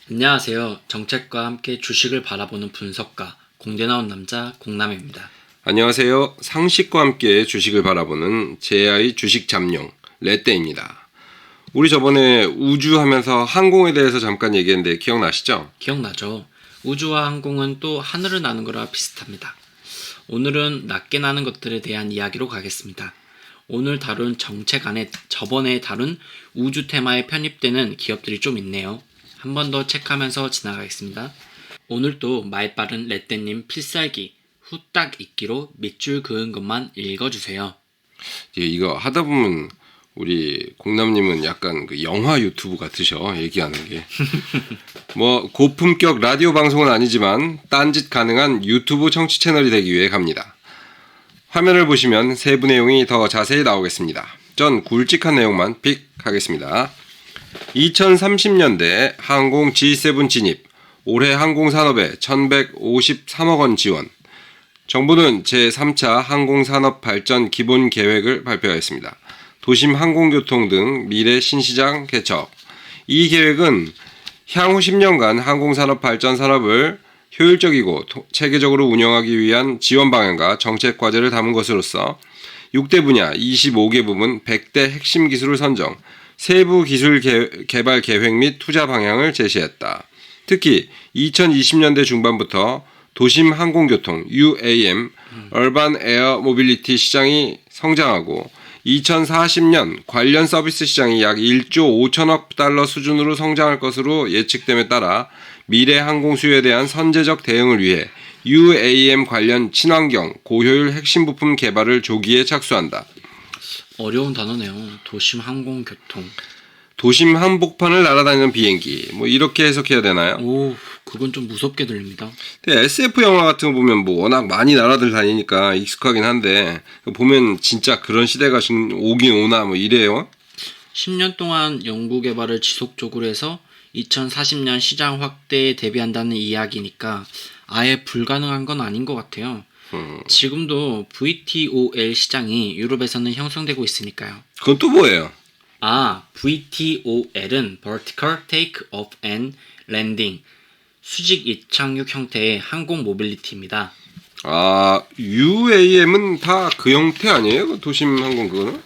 안녕하세요. 정책과 함께 주식을 바라보는 분석가, 공대 나온 남자 공남입니다. 안녕하세요. 상식과 함께 주식을 바라보는 JI 주식 잠룡 레떼입니다. 우리 저번에 우주 하면서 항공에 대해서 잠깐 얘기했는데 기억나시죠? 기억나죠? 우주와 항공은 또 하늘을 나는 거라 비슷합니다. 오늘은 낮게 나는 것들에 대한 이야기로 가겠습니다. 오늘 다룬 정책 안에 저번에 다룬 우주 테마에 편입되는 기업들이 좀 있네요. 한 번 더 체크하면서 지나가겠습니다. 오늘도 말빠른 레떼님 필살기 후딱 읽기로 밑줄 그은 것만 읽어주세요. 이거 하다 보면 우리 공남님은 약간 그 영화 유튜브 같으셔, 얘기하는 게. 뭐 고품격 라디오 방송은 아니지만 딴짓 가능한 유튜브 청취 채널이 되기 위해 갑니다. 화면을 보시면 세부 내용이 더 자세히 나오겠습니다. 전 굵직한 내용만 픽하겠습니다. 2030년대 항공 G7 진입, 올해 항공산업에 1153억 원 지원. 정부는 제3차 항공산업 발전 기본 계획을 발표했습니다. 도심 항공교통 등 미래 신시장 개척. 이 계획은 향후 10년간 항공산업 발전 산업을 효율적이고 체계적으로 운영하기 위한 지원 방향과 정책 과제를 담은 것으로서 6대 분야 25개 부문 100대 핵심 기술을 선정, 세부 기술 개발 계획 및 투자 방향을 제시했다. 특히 2020년대 중반부터 도심 항공교통 UAM (Urban Air Mobility) 시장이 성장하고 2040년 관련 서비스 시장이 약 1조 5천억 달러 수준으로 성장할 것으로 예측됨에 따라 미래 항공 수요에 대한 선제적 대응을 위해 UAM 관련 친환경, 고효율 핵심 부품 개발을 조기에 착수한다. 어려운 단어네요. 도심 항공교통. 도심 한복판을 날아다니는 비행기, 뭐 이렇게 해석해야 되나요? 오, 그건 좀 무섭게 들립니다. 근데 SF 영화 같은 거 보면 뭐 워낙 많이 나라들 다니니까 익숙하긴 한데 보면 진짜 그런 시대가 오긴 오나 뭐 이래요. 10년 동안 연구 개발을 지속적으로 해서 2040년 시장 확대에 대비한다는 이야기니까 아예 불가능한 건 아닌 것 같아요. 지금도 VTOL 시장이 유럽에서는 형성되고 있으니까요. 그건 또 뭐예요? VTOL은 Vertical Take-off and Landing, 수직 이착륙 형태의 항공 모빌리티입니다. UAM은 다 그 형태 아니에요? 도심 항공 그거는?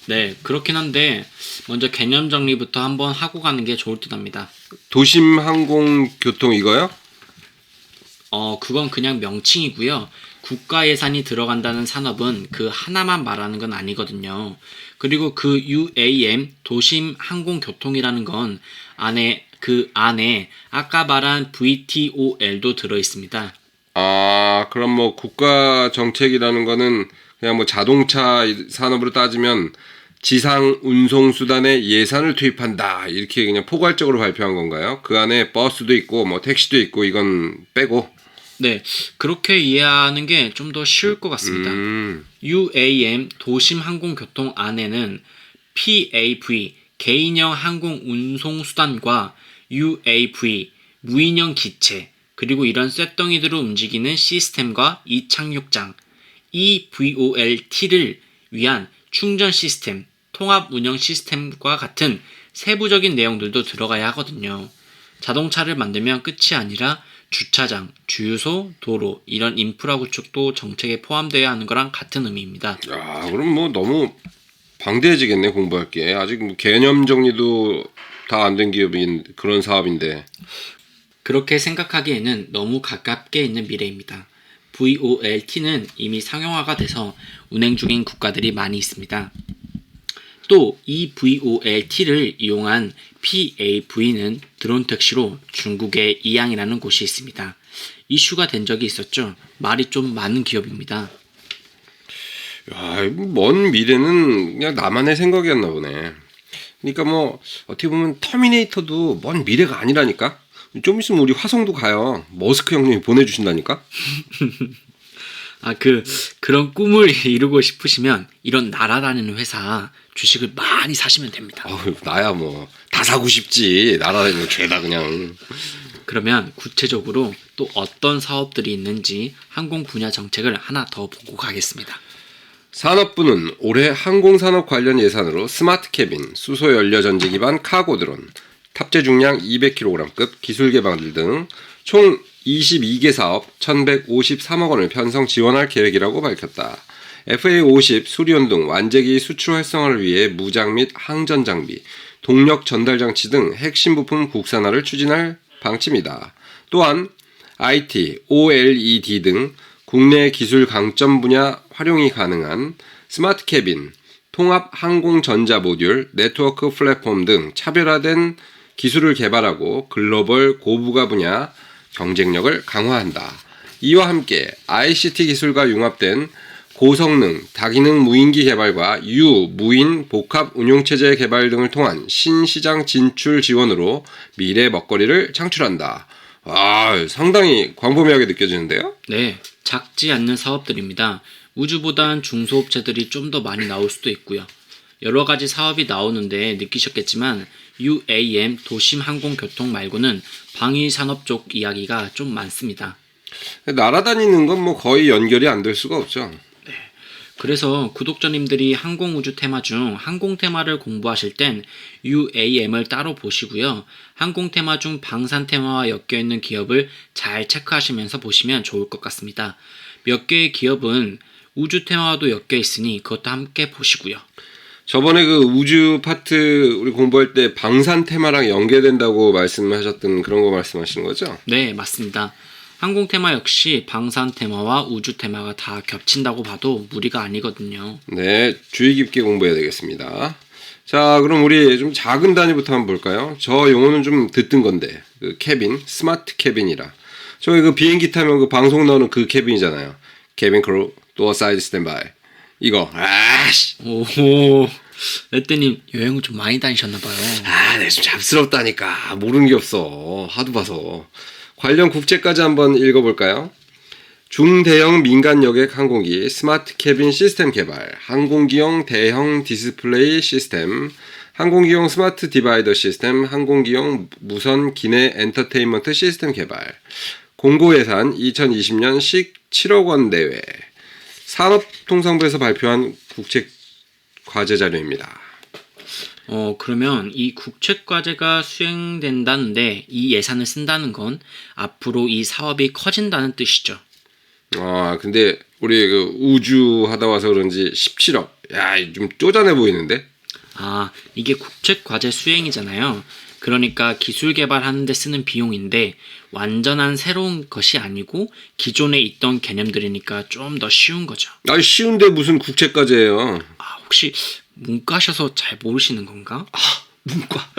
네, 그렇긴 한데 먼저 개념 정리부터 한번 하고 가는 게 좋을 듯 합니다. 도심 항공 교통 이거요? 그건 그냥 명칭이고요. 국가 예산이 들어간다는 산업은 그 하나만 말하는 건 아니거든요. 그리고 그 UAM, 도심 항공교통이라는 건 그 안에 아까 말한 VTOL도 들어있습니다. 그럼 뭐 국가 정책이라는 거는 그냥 뭐 자동차 산업으로 따지면 지상 운송 수단에 예산을 투입한다, 이렇게 그냥 포괄적으로 발표한 건가요? 그 안에 버스도 있고 뭐 택시도 있고 이건 빼고? 네, 그렇게 이해하는 게 좀 더 쉬울 것 같습니다. UAM, 도심 항공교통 안에는 PAV, 개인형 항공 운송 수단과 UAV, 무인형 기체, 그리고 이런 쇳덩이들을 움직이는 시스템과 이착륙장, EVOLT를 위한 충전 시스템, 통합 운영 시스템과 같은 세부적인 내용들도 들어가야 하거든요. 자동차를 만들면 끝이 아니라 주차장, 주유소, 도로, 이런 인프라 구축도 정책에 포함되어야 하는 거랑 같은 의미입니다. 그럼 뭐 너무 방대해지겠네, 공부할 게. 아직 뭐 개념 정리도 다 안 된 기업인 그런 사업인데. 그렇게 생각하기에는 너무 가깝게 있는 미래입니다. VOLT는 이미 상용화가 돼서 운행 중인 국가들이 많이 있습니다. 또 이 VOLT를 이용한 PAV는 드론 택시로 중국의 이양이라는 곳이 있습니다. 이슈가 된 적이 있었죠. 말이 좀 많은 기업입니다. 먼 미래는 그냥 나만의 생각이었나 보네. 그러니까 뭐 어떻게 보면 터미네이터도 먼 미래가 아니라니까. 좀 있으면 우리 화성도 가요. 머스크 형님이 보내주신다니까. 그런 꿈을 이루고 싶으시면 이런 날아다니는 회사 주식을 많이 사시면 됩니다. 나야 뭐 다 사고 싶지. 날아다니는 죄다 그냥. 그러면 구체적으로 또 어떤 사업들이 있는지 항공 분야 정책을 하나 더 보고 가겠습니다. 산업부는 올해 항공산업 관련 예산으로 스마트 캐빈, 수소 연료 전지 기반 카고 드론, 탑재 중량 200kg급 기술 개발 등 총 22개 사업 1,153억 원을 편성 지원할 계획이라고 밝혔다. FA-50 수리온 등 완제기 수출 활성화를 위해 무장 및 항전 장비, 동력 전달 장치 등 핵심 부품 국산화를 추진할 방침이다. 또한 IT, OLED 등 국내 기술 강점 분야 활용이 가능한 스마트 캐빈, 통합 항공 전자 모듈, 네트워크 플랫폼 등 차별화된 기술을 개발하고 글로벌 고부가 분야 경쟁력을 강화한다. 이와 함께 ICT 기술과 융합된 고성능, 다기능 무인기 개발과 무인 복합 운용체제 개발 등을 통한 신시장 진출 지원으로 미래 먹거리를 창출한다. 상당히 광범위하게 느껴지는데요? 네, 작지 않는 사업들입니다. 우주보단 중소업체들이 좀 더 많이 나올 수도 있고요. 여러 가지 사업이 나오는데 느끼셨겠지만 UAM 도심 항공교통 말고는 방위 산업 쪽 이야기가 좀 많습니다. 날아다니는 건 뭐 거의 연결이 안 될 수가 없죠. 그래서 구독자님들이 항공우주 테마 중 항공 테마를 공부하실 땐 UAM을 따로 보시고요. 항공 테마 중 방산 테마와 엮여있는 기업을 잘 체크하시면서 보시면 좋을 것 같습니다. 몇 개의 기업은 우주 테마와도 엮여있으니 그것도 함께 보시고요. 저번에 그 우주 파트 우리 공부할 때 방산 테마랑 연계된다고 말씀하셨던 그런 거 말씀하시는 거죠? 네, 맞습니다. 항공 테마 역시 방산 테마와 우주 테마가 다 겹친다고 봐도 무리가 아니거든요. 네, 주의 깊게 공부해야 되겠습니다. 자, 그럼 우리 좀 작은 단위부터 한번 볼까요? 저 용어는 좀 듣던 건데, 그 캐빈, 스마트 캐빈이라. 저희 그 비행기 타면 그 방송 나오는 그 캐빈이잖아요. 캐빈 크루, 도어 사이드 스탠바이. 이거, 오, 레떼님 여행을 좀 많이 다니셨나봐요. 네, 좀 잡스럽다니까. 모르는 게 없어. 하도 봐서. 관련 국제까지 한번 읽어볼까요? 중대형 민간 여객 항공기 스마트 캐빈 시스템 개발, 항공기용 대형 디스플레이 시스템, 항공기용 스마트 디바이더 시스템, 항공기용 무선 기내 엔터테인먼트 시스템 개발, 공고 예산 2020년 17억 원 내외. 산업통상부에서 발표한 국책 과제 자료입니다. 그러면 이 국책과제가 수행된다는데 이 예산을 쓴다는 건 앞으로 이 사업이 커진다는 뜻이죠. 근데 우리 그 우주 하다 와서 그런지 17억. 야, 좀 쪼잔해 보이는데? 이게 국책과제 수행이잖아요. 그러니까 기술 개발하는 데 쓰는 비용인데 완전한 새로운 것이 아니고 기존에 있던 개념들이니까 좀 더 쉬운 거죠. 쉬운데 무슨 국책과제예요? 혹시 문과셔서 잘 모르시는 건가? 문과.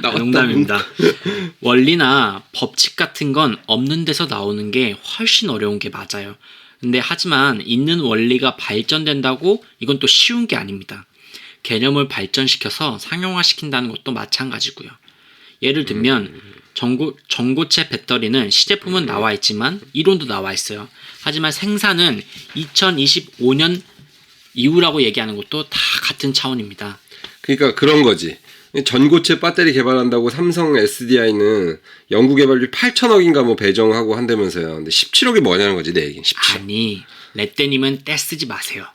농담입니다. 원리나 법칙 같은 건 없는 데서 나오는 게 훨씬 어려운 게 맞아요. 근데 하지만 있는 원리가 발전된다고 이건 또 쉬운 게 아닙니다. 개념을 발전시켜서 상용화시킨다는 것도 마찬가지고요. 예를 들면 전고체 배터리는 시제품은 나와 있지만 이론도 나와 있어요. 하지만 생산은 2025년 이후라고 얘기하는 것도 다 같은 차원입니다. 그러니까 그런 거지. 전고체 배터리 개발한다고 삼성 SDI는 연구 개발비 8천억인가 뭐 배정하고 한다면서요. 근데 17억이 뭐냐는 거지, 내 얘기는. 17억. 아니, 레떼님은 떼쓰지 마세요.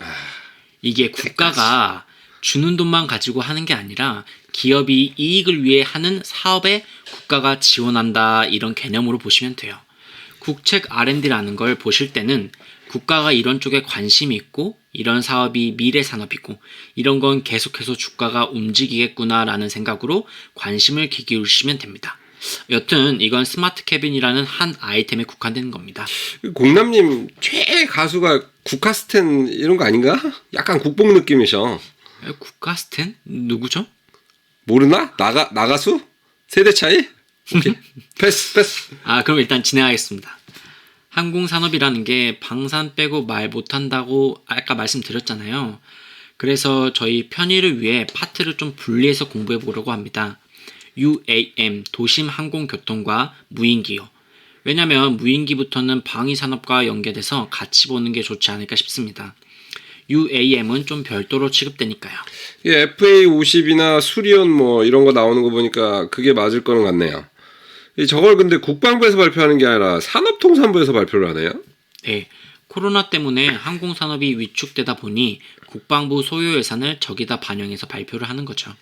이게 국가가 주는 돈만 가지고 하는 게 아니라 기업이 이익을 위해 하는 사업에 국가가 지원한다, 이런 개념으로 보시면 돼요. 국책 R&D라는 걸 보실 때는 국가가 이런 쪽에 관심이 있고 이런 사업이 미래 산업이고 이런 건 계속해서 주가가 움직이겠구나라는 생각으로 관심을 기울이시면 됩니다. 여튼 이건 스마트 캐빈이라는 한 아이템에 국한되는 겁니다. 공남님 최애 가수가 국카스텐 이런 거 아닌가? 약간 국뽕 느낌이셔. 국카스텐? 누구죠? 모르나? 나가수? 세대 차이? 오케이. 패스. 그럼 일단 진행하겠습니다. 항공산업이라는 게 방산 빼고 말 못한다고 아까 말씀드렸잖아요. 그래서 저희 편의를 위해 파트를 좀 분리해서 공부해 보려고 합니다. UAM, 도심 항공교통과 무인기요. 왜냐면 무인기부터는 방위산업과 연계돼서 같이 보는 게 좋지 않을까 싶습니다. UAM은 좀 별도로 취급되니까요. FA-50이나 수리온 뭐 이런 거 나오는 거 보니까 그게 맞을 거는 같네요. 저걸 근데 국방부에서 발표하는 게 아니라 산업통상부에서 발표를 하네요. 네, 코로나 때문에 항공산업이 위축되다 보니 국방부 소유 예산을 저기다 반영해서 발표를 하는 거죠.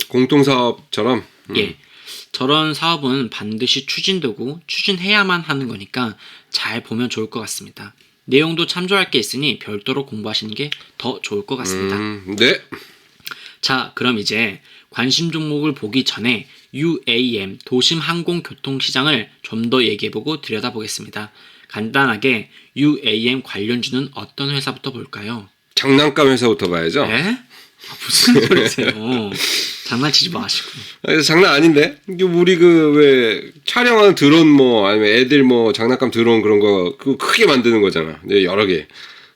공통사업처럼. 예. 저런 사업은 반드시 추진되고 추진해야만 하는 거니까 잘 보면 좋을 것 같습니다. 내용도 참조할 게 있으니 별도로 공부하시는 게 더 좋을 것 같습니다. 네. 자, 그럼 이제 관심 종목을 보기 전에 UAM 도심 항공교통 시장을 좀 더 얘기해보고 들여다보겠습니다. 간단하게 UAM 관련주는 어떤 회사부터 볼까요? 장난감 회사부터 봐야죠. 에? 무슨 소리세요? 장난치지 마시고. 그래서 장난 아닌데? 이게 우리 왜 촬영하는 드론 아니면 애들 장난감 드론 그런 거 그거 크게 만드는 거잖아. 네, 여러 개.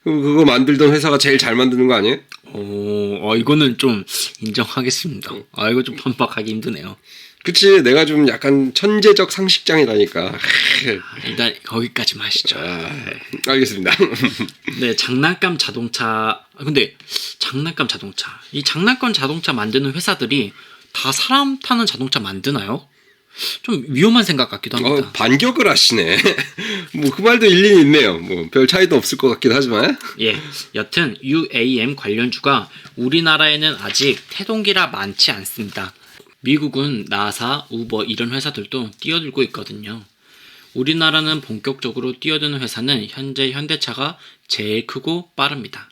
그거 만들던 회사가 제일 잘 만드는 거 아니에요? 이거는 좀 인정하겠습니다. 이거 좀 반박하기 힘드네요. 그치, 내가 좀 약간 천재적 상식장이라니까. 일단 거기까지 마시죠. 알겠습니다. 네, 장난감 자동차. 근데 장난감 자동차. 이 장난감 자동차 만드는 회사들이 다 사람 타는 자동차 만드나요? 좀 위험한 생각 같기도 합니다. 반격을 하시네. 그 말도 일리는 있네요. 별 차이도 없을 것 같긴 하지만. 예, 여튼 UAM 관련주가 우리나라에는 아직 태동기라 많지 않습니다. 미국은 나사, 우버 이런 회사들도 뛰어들고 있거든요. 우리나라는 본격적으로 뛰어드는 회사는 현재 현대차가 제일 크고 빠릅니다.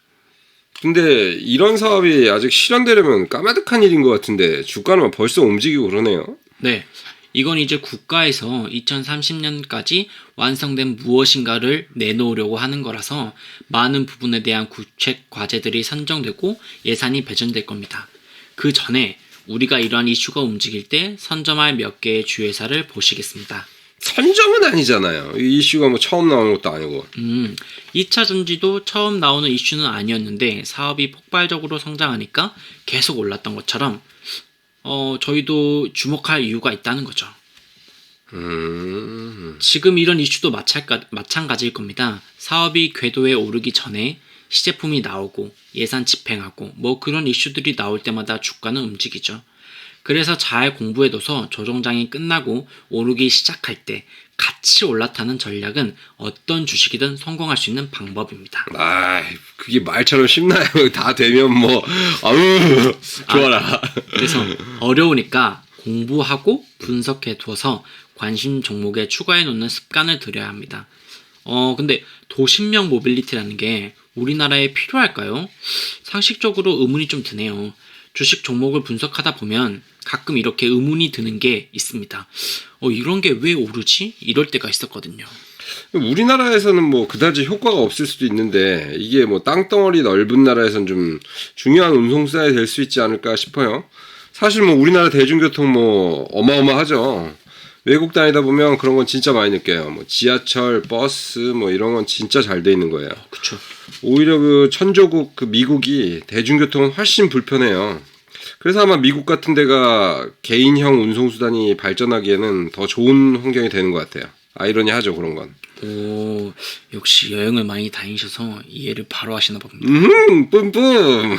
근데 이런 사업이 아직 실현되려면 까마득한 일인 것 같은데 주가는 벌써 움직이고 그러네요. 네, 이건 이제 국가에서 2030년까지 완성된 무엇인가를 내놓으려고 하는 거라서 많은 부분에 대한 구책 과제들이 선정되고 예산이 배정될 겁니다. 그 전에 우리가 이러한 이슈가 움직일 때 선점할 몇 개의 주회사를 보시겠습니다. 선점은 아니잖아요. 이 이슈가 처음 나오는 것도 아니고. 2차 전지도 처음 나오는 이슈는 아니었는데 사업이 폭발적으로 성장하니까 계속 올랐던 것처럼 저희도 주목할 이유가 있다는 거죠. 지금 이런 이슈도 마찬가지일 겁니다. 사업이 궤도에 오르기 전에 시제품이 나오고 예산 집행하고 그런 이슈들이 나올 때마다 주가는 움직이죠. 그래서 잘 공부해둬서 조정장이 끝나고 오르기 시작할 때 같이 올라타는 전략은 어떤 주식이든 성공할 수 있는 방법입니다. 그게 말처럼 쉽나요? 다 되면 좋아라. 그래서 어려우니까 공부하고 분석해둬서 관심 종목에 추가해 놓는 습관을 들여야 합니다. 근데 도심형 모빌리티라는 게 우리나라에 필요할까요? 상식적으로 의문이 좀 드네요. 주식 종목을 분석하다 보면 가끔 이렇게 의문이 드는 게 있습니다. 이런 게 왜 오르지? 이럴 때가 있었거든요. 우리나라에서는 그다지 효과가 없을 수도 있는데 이게 땅덩어리 넓은 나라에선 좀 중요한 운송수단이 될 수 있지 않을까 싶어요. 사실 우리나라 대중교통 어마어마하죠. 외국 다니다 보면 그런 건 진짜 많이 느껴요. 지하철, 버스 이런 건 진짜 잘 돼 있는 거예요. 그렇죠. 오히려 천조국 미국이 대중교통은 훨씬 불편해요. 그래서 아마 미국 같은 데가 개인형 운송수단이 발전하기에는 더 좋은 환경이 되는 것 같아요. 아이러니하죠, 그런 건. 역시 여행을 많이 다니셔서 이해를 바로 하시나 봅니다. 뿜뿜.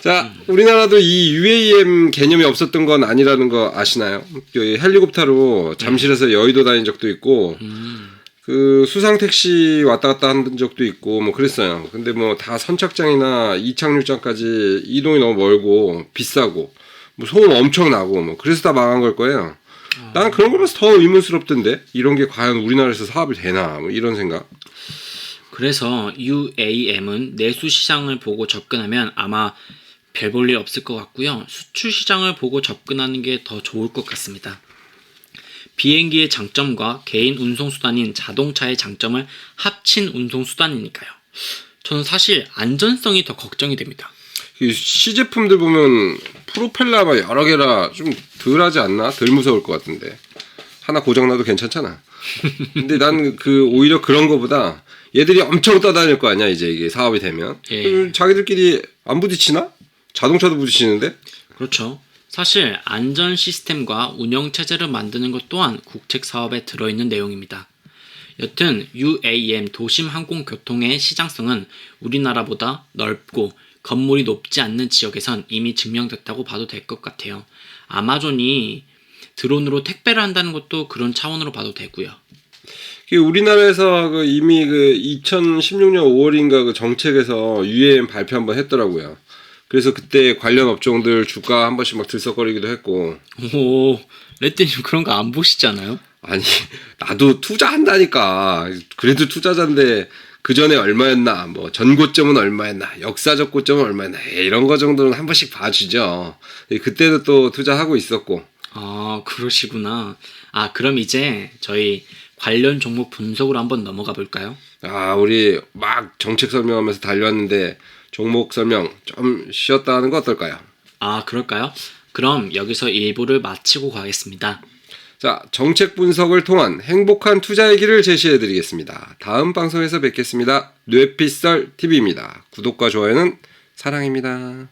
자, 우리나라도 이 UAM 개념이 없었던 건 아니라는 거 아시나요? 헬리콥터로 잠실에서 여의도 다닌 적도 있고, 수상 택시 왔다 갔다 한 적도 있고 그랬어요. 근데 다 선착장이나 이착륙장까지 이동이 너무 멀고 비싸고 소음 엄청 나고 그래서 다 망한 걸 거예요. 난 그런 걸 봐서 더 의문스럽던데 이런 게 과연 우리나라에서 사업이 되나 이런 생각. 그래서 UAM은 내수 시장을 보고 접근하면 아마 별 볼 일 없을 것 같고요. 수출 시장을 보고 접근하는 게 더 좋을 것 같습니다. 비행기의 장점과 개인 운송수단인 자동차의 장점을 합친 운송수단이니까요. 저는 사실 안전성이 더 걱정이 됩니다. 시제품들 보면 프로펠러 여러 개라 좀 덜하지 않나? 덜 무서울 것 같은데. 하나 고장나도 괜찮잖아. 근데 난 오히려 그런 거보다 얘들이 엄청 떠다닐 거 아니야, 이제 이게 사업이 되면. 자기들끼리 안 부딪히나? 자동차도 부딪히는데? 그렇죠. 사실 안전 시스템과 운영 체제를 만드는 것 또한 국책 사업에 들어있는 내용입니다. 여튼 UAM 도심 항공교통의 시장성은 우리나라보다 넓고 건물이 높지 않는 지역에선 이미 증명됐다고 봐도 될 것 같아요. 아마존이 드론으로 택배를 한다는 것도 그런 차원으로 봐도 되고요. 우리나라에서 이미 2016년 5월인가 그 정책에서 UAM 발표 한번 했더라고요. 그래서 그때 관련 업종들 주가 한 번씩 막 들썩거리기도 했고. 오, 레띠님 그런 거 안 보시잖아요? 아니, 나도 투자한다니까. 그래도 투자자인데 그 전에 얼마였나, 뭐 전고점은 얼마였나, 역사적 고점은 얼마였나, 이런 거 정도는 한 번씩 봐주죠. 그때도 또 투자하고 있었고. 아, 그러시구나. 아, 그럼 이제 저희 관련 종목 분석으로 한번 넘어가 볼까요? 우리 막 정책 설명하면서 달려왔는데 종목 설명 좀 쉬었다 하는 거 어떨까요? 아, 그럴까요? 그럼 여기서 1부를 마치고 가겠습니다. 자, 정책 분석을 통한 행복한 투자의 길을 제시해 드리겠습니다. 다음 방송에서 뵙겠습니다. 뇌피썰 TV입니다. 구독과 좋아요는 사랑입니다.